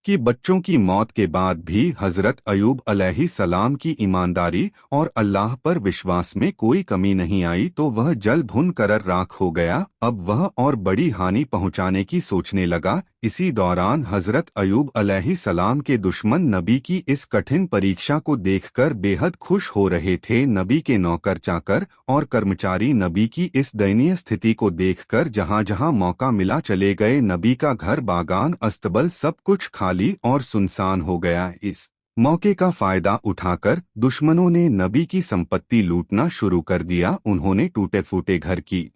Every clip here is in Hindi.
कि बच्चों की मौत के बाद भी हजरत अयूब अलैहिस्सलाम की ईमानदारी और अल्लाह पर विश्वास में कोई कमी नहीं आई, तो वह जल भुन कर राख हो गया। अब वह और बड़ी हानि पहुंचाने की सोचने लगा। इसी दौरान हजरत अयूब अलैहिस्सलाम के दुश्मन नबी की इस कठिन परीक्षा को देखकर बेहद खुश हो रहे थे। नबी के नौकर चाकर और कर्मचारी नबी की इस दयनीय स्थिति को देखकर जहां जहां मौका मिला चले गए। नबी का घर, बागान, अस्तबल सब कुछ खाली और सुनसान हो गया। इस मौके का फायदा उठाकर दुश्मनों ने नबी की संपत्ति लूटना शुरू कर दिया। उन्होंने टूटे फूटे घर की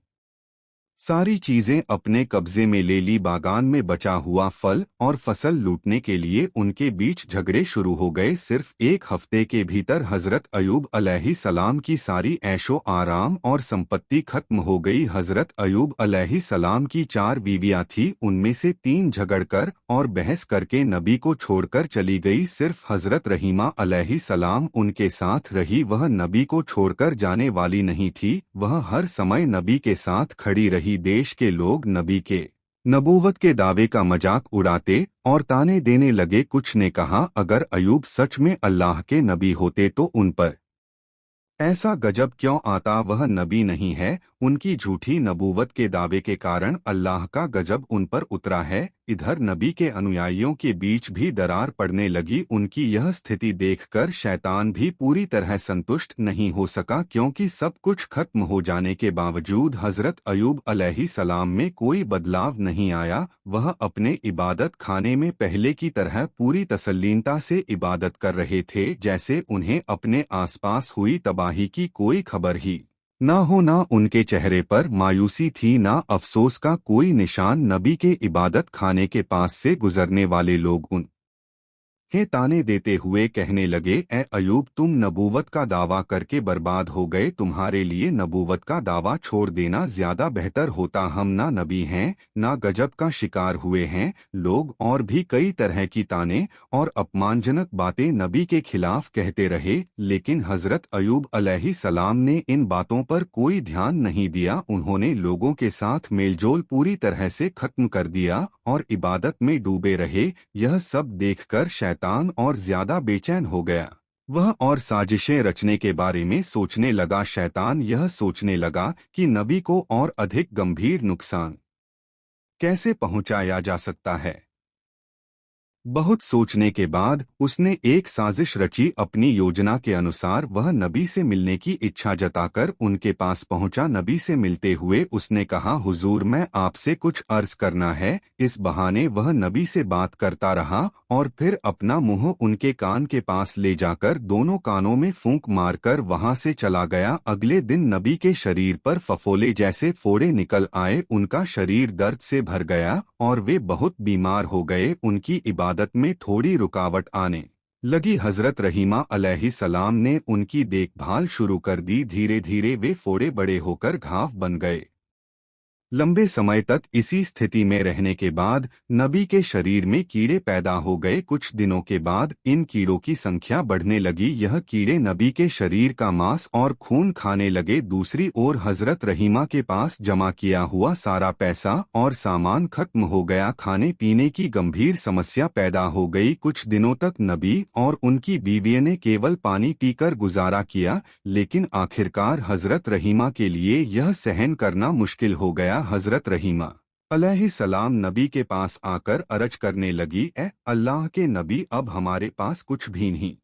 सारी चीजें अपने कब्जे में ले ली। बागान में बचा हुआ फल और फसल लूटने के लिए उनके बीच झगड़े शुरू हो गए। सिर्फ एक हफ्ते के भीतर हजरत अयूब अलैहिस्सलाम की सारी ऐशो आराम और संपत्ति खत्म हो गई। हजरत अयूब अलैहिस्सलाम की 4 बीवियां थी, उनमें से 3 झगड़कर और बहस करके नबी को छोड़कर चली गई। सिर्फ हजरत रहीमा अलैहिस्सलाम उनके साथ रही। वह नबी को छोड़कर जाने वाली नहीं थी, वह हर समय नबी के साथ खड़ी रही। देश के लोग नबी के नबूवत के दावे का मजाक उड़ाते और ताने देने लगे। कुछ ने कहा, अगर अयूब सच में अल्लाह के नबी होते तो उन पर ऐसा गजब क्यों आता, वह नबी नहीं है। उनकी झूठी नबूवत के दावे के कारण अल्लाह का गजब उन पर उतरा है। इधर नबी के अनुयायियों के बीच भी दरार पड़ने लगी। उनकी यह स्थिति देखकर शैतान भी पूरी तरह संतुष्ट नहीं हो सका, क्योंकि सब कुछ खत्म हो जाने के बावजूद हजरत अयूब अलैहिस्सलाम में कोई बदलाव नहीं आया। वह अपने इबादत खाने में पहले की तरह पूरी तसल्लीनता से इबादत कर रहे थे, जैसे उन्हें अपने आसपास हुई तबाही की कोई खबर ही ना हो। ना उनके चेहरे पर मायूसी थी, ना अफसोस का कोई निशान। नबी के इबादत खाने के पास से गुजरने वाले लोग उन हे ताने देते हुए कहने लगे, ए अयूब, तुम नबूवत का दावा करके बर्बाद हो गए। तुम्हारे लिए नबूवत का दावा छोड़ देना ज्यादा बेहतर होता। हम ना नबी हैं, ना गजब का शिकार हुए हैं। लोग और भी कई तरह की ताने और अपमानजनक बातें नबी के खिलाफ कहते रहे, लेकिन हजरत अयूब अलैहिस्सलाम ने इन बातों पर कोई ध्यान नहीं दिया। उन्होंने लोगों के साथ मेलजोल पूरी तरह से खत्म कर दिया और इबादत में डूबे रहे। यह सब देखकर शैतान और ज्यादा बेचैन हो गया। वह और साजिशें रचने के बारे में सोचने लगा। शैतान यह सोचने लगा कि नबी को और अधिक गंभीर नुकसान कैसे पहुंचाया जा सकता है। बहुत सोचने के बाद उसने एक साजिश रची। अपनी योजना के अनुसार वह नबी से मिलने की इच्छा जताकर उनके पास पहुंचा। नबी से मिलते हुए उसने कहा, हुजूर, मैं आपसे कुछ अर्ज करना है। इस बहाने वह नबी से बात करता रहा और फिर अपना मुंह उनके कान के पास ले जाकर दोनों कानों में फूंक मारकर वहां से चला गया। अगले दिन नबी के शरीर पर फफोले जैसे फोड़े निकल आए। उनका शरीर दर्द से भर गया और वे बहुत बीमार हो गए। उनकी इबादत में थोड़ी रुकावट आने लगी। हजरत रहीमा अलैहिस्सलाम ने उनकी देखभाल शुरू कर दी। धीरे धीरे वे फोड़े बड़े होकर घाव बन गए। लंबे समय तक इसी स्थिति में रहने के बाद नबी के शरीर में कीड़े पैदा हो गए। कुछ दिनों के बाद इन कीड़ों की संख्या बढ़ने लगी। यह कीड़े नबी के शरीर का मांस और खून खाने लगे। दूसरी ओर हजरत रहीमा के पास जमा किया हुआ सारा पैसा और सामान खत्म हो गया। खाने पीने की गंभीर समस्या पैदा हो गई। कुछ दिनों तक नबी और उनकी बीवियों ने केवल पानी पीकर गुजारा किया, लेकिन आखिरकार हजरत रहीमा के लिए यह सहन करना मुश्किल हो गया। हजरत रहीमा अलैहिस्सलाम नबी के पास आकर अर्ज करने लगी, ए अल्लाह के नबी, अब हमारे पास कुछ भी नहीं।